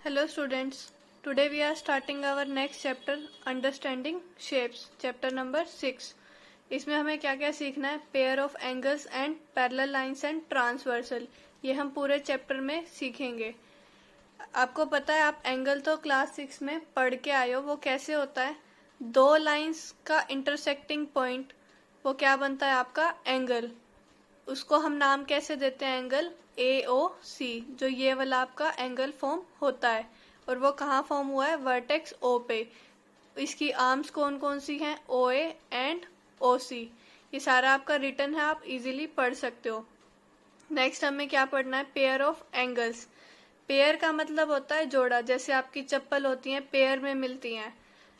Hello students, today we are starting our next chapter Understanding Shapes, chapter number 6. इसमें हमें क्या क्या सीखना है? Pair of angles and parallel lines and transversal, ये हम पूरे चैप्टर में सीखेंगे. आपको पता है, आप एंगल तो क्लास 6 में पढ़ के आए हो. वो कैसे होता है? दो लाइंस का इंटरसेक्टिंग पॉइंट, वो क्या बनता है? आपका एंगल. उसको हम नाम कैसे देते हैं? Angle AOC. जो ये वाला आपका एंगल फॉर्म होता है, और वो कहाँ फॉर्म हुआ है? वर्टेक्स O पे. इसकी आर्म्स कौन कौन सी हैं? OA and OC. ये सारा आपका रिटर्न है, आप इजीली पढ़ सकते हो. नेक्स्ट हमें क्या पढ़ना है? Pair of angles. पेयर का मतलब होता है जोड़ा. जैसे आपकी चप्पल होती है, पेयर में मिलती हैं.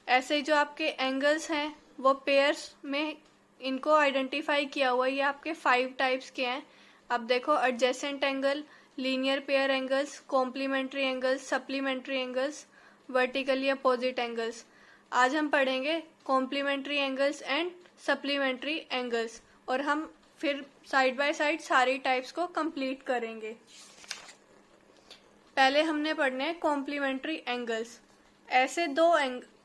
ऐसे ही जो आपके एंगल्स हैं वो पेयर्स में इनको आइडेंटिफाई किया हुआ है. ये आपके 5 टाइप्स के हैं. अब देखो, adjacent angle, linear pair angles, complementary angles, supplementary angles, vertically opposite angles. आज हम पढ़ेंगे complementary angles and supplementary angles, और हम फिर साइड बाय साइड सारी टाइप्स को कंप्लीट करेंगे. पहले हमने पढ़ने हैं कॉम्प्लीमेंट्री एंगल्स. ऐसे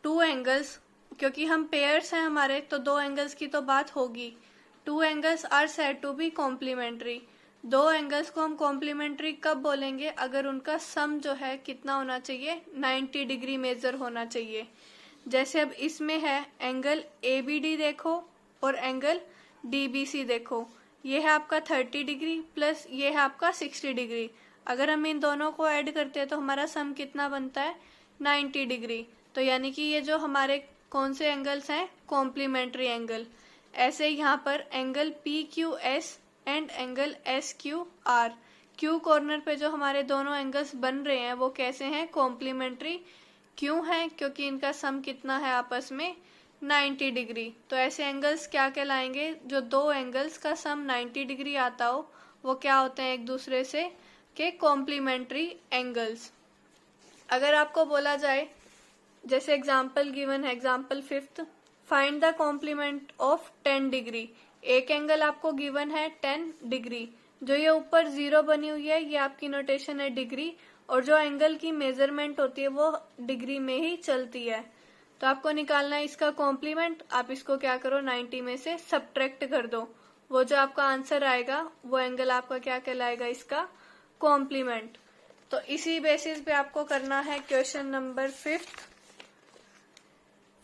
टू एंगल्स, क्योंकि हम पेयर्स हैं हमारे, तो दो एंगल्स की तो बात होगी. Two angles are said to be complementary. दो एंगल्स को हम कॉम्प्लीमेंट्री कब बोलेंगे? अगर उनका सम जो है कितना होना चाहिए? 90 डिग्री मेजर होना चाहिए. जैसे अब इसमें है एंगल ABD देखो और एंगल DBC देखो. ये है आपका 30 डिग्री प्लस ये है आपका 60 डिग्री. अगर हम इन दोनों को ऐड करते हैं तो हमारा सम कितना बनता है? 90 डिग्री. तो यानी कि ये जो हमारे कौन से एंगल्स हैं? Complementary angle. ऐसे यहाँ पर angle PQS and angle SQR. Q corner पे जो हमारे दोनों एंगल्स बन रहे हैं वो कैसे हैं? कॉम्प्लीमेंट्री. क्यों है? क्योंकि इनका सम कितना है आपस में? 90 डिग्री. तो ऐसे एंगल्स क्या कहलाएंगे? जो दो एंगल्स का सम 90 डिग्री आता हो वो क्या होते हैं एक दूसरे से? के कॉम्प्लीमेंट्री एंगल्स. अगर आपको बोला जाए, जैसे एग्जाम्पल गिवन है, example 5th, find the complement of 10 degree. एक एंगल आपको गिवन है 10 डिग्री. जो ये ऊपर 0 बनी हुई है ये आपकी नोटेशन है डिग्री, और जो एंगल की मेजरमेंट होती है वो डिग्री में ही चलती है. तो आपको निकालना है इसका कॉम्प्लीमेंट. आप इसको क्या करो? 90 में से सब्ट्रैक्ट कर दो. वो जो आपका आंसर आएगा वो एंगल आपका क्या कहलाएगा? इसका कॉम्प्लीमेंट. तो इसी बेसिस पे आपको करना है क्वेश्चन नंबर 5th.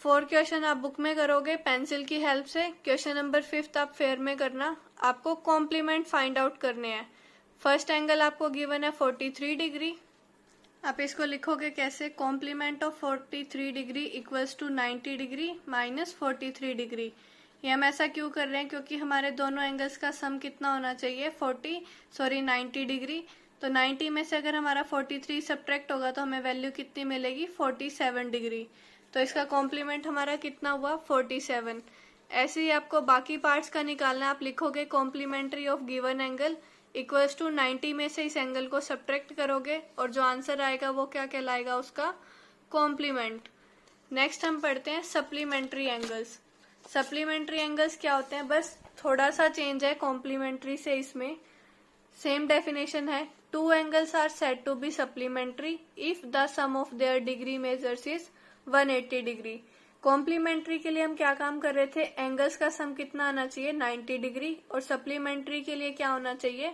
4 क्वेश्चन आप बुक में करोगे पेंसिल की हेल्प से. क्वेश्चन नंबर 5th आप फेयर में करना. आपको कॉम्प्लीमेंट फाइंड आउट करने हैं. फर्स्ट एंगल आपको गिवन है 43 डिग्री. आप इसको लिखोगे कैसे? Complement of 43 degree equals to 90 degree minus 43 degree. ये हम ऐसा क्यों कर रहे हैं? क्योंकि हमारे दोनों एंगल्स का सम कितना होना चाहिए? 90 डिग्री. तो 90 में से अगर हमारा 43 सब्ट्रैक्ट होगा तो हमें वैल्यू कितनी मिलेगी? 47 डिग्री. तो इसका कॉम्प्लीमेंट हमारा कितना हुआ? 47. ऐसे ही आपको बाकी पार्ट्स का निकालना है. आप लिखोगे complementary of given angle equals to 90 में से इस एंगल को सब्ट्रैक्ट करोगे, और जो आंसर आएगा वो क्या कहलाएगा? उसका कॉम्प्लीमेंट. नेक्स्ट हम पढ़ते हैं सप्लीमेंट्री एंगल्स. सप्लीमेंट्री एंगल्स क्या होते हैं? बस थोड़ा सा चेंज है कॉम्प्लीमेंट्री से. इसमें सेम डेफिनेशन है. Two angles are said to be supplementary if the sum of their degree measures is 180 degree. Complementary के लिए हम क्या काम कर रहे थे? एंगल्स का सम कितना आना चाहिए? 90 डिग्री. और सप्लीमेंट्री के लिए क्या होना चाहिए?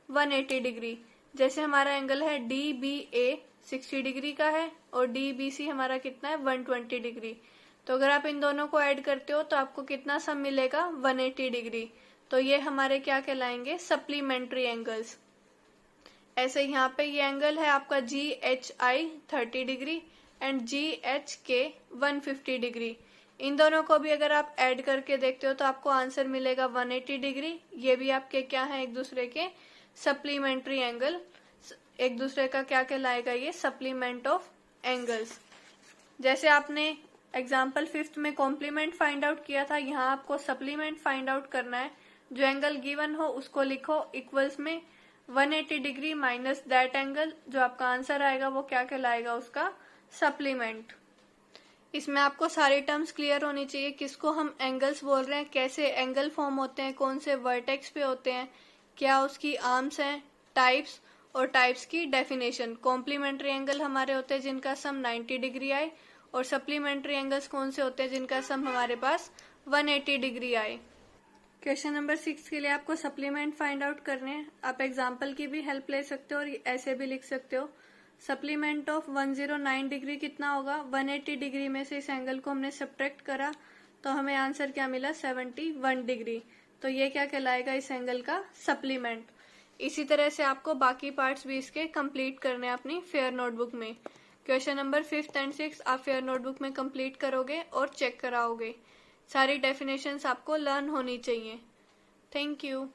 180 डिग्री. जैसे हमारा एंगल है DBA 60 डिग्री का है, और DBC हमारा कितना है? 120 डिग्री. तो अगर आप इन दोनों को ऐड करते हो तो आपको कितना सम मिलेगा? 180 डिग्री. तो ये हमारे क्या कहलाएंगे? Supplementary angles. ऐसे यहाँ पे ये एंगल है आपका GHI 30 degree and GHK 150 degree. इन दोनों को भी अगर आप ऐड करके देखते हो तो आपको आंसर मिलेगा 180 डिग्री. ये भी आपके क्या है? एक दूसरे के सप्लीमेंट्री एंगल. एक दूसरे का क्या कहलाएगा? ये सप्लीमेंट ऑफ एंगल्स. जैसे आपने एग्जाम्पल 5th में कॉम्प्लीमेंट फाइंड आउट किया था, यहाँ आपको सप्लीमेंट फाइंड आउट करना है. जो एंगल गिवन हो उसको लिखो इक्वल्स में 180 डिग्री माइनस दैट एंगल. जो आपका आंसर आएगा वो क्या कहलाएगा? उसका सप्लीमेंट. इसमें आपको सारी टर्म्स क्लियर होनी चाहिए. किसको हम एंगल्स बोल रहे हैं, कैसे एंगल फॉर्म होते हैं, कौन से वर्टेक्स पे होते हैं, क्या उसकी आर्म्स हैं, टाइप्स, और टाइप्स की डेफिनेशन। कॉम्प्लीमेंट्री एंगल हमारे होते हैं जिनका सम 90 डिग्री आए, और सप्लीमेंट्री एंगल्स कौन से होते हैं जिनका सम हमारे पास 180 डिग्री आए। क्वेश्चन नंबर 6 के लिए आपको सप्लीमेंट फाइंड आउट करने हैं। आप एग्जाम्पल की भी हेल्प ले सकते हो और ऐसे भी लिख सकते हो। सप्लीमेंट ऑफ 109 डिग्री कितना होगा? 180 डिग्री में से इस एंगल को हमने सब्ट्रैक्ट करा तो हमें आंसर क्या मिला? 71 डिग्री। तो ये क्या कहलाएगा? इस एंगल का सप्लीमेंट। इसी तरह से आपको बाकी पार्ट्स भी इसके कंप्लीट करने हैं अपनी फेयर नोटबुक में। क्वेश्चन नंबर 5 एंड 6 आप फेयर नोटबुक में कंप्लीट करोगे और चेक कराओगे। सारी डेफिनेशंस आपको लर्न होनी चाहिए। Thank you.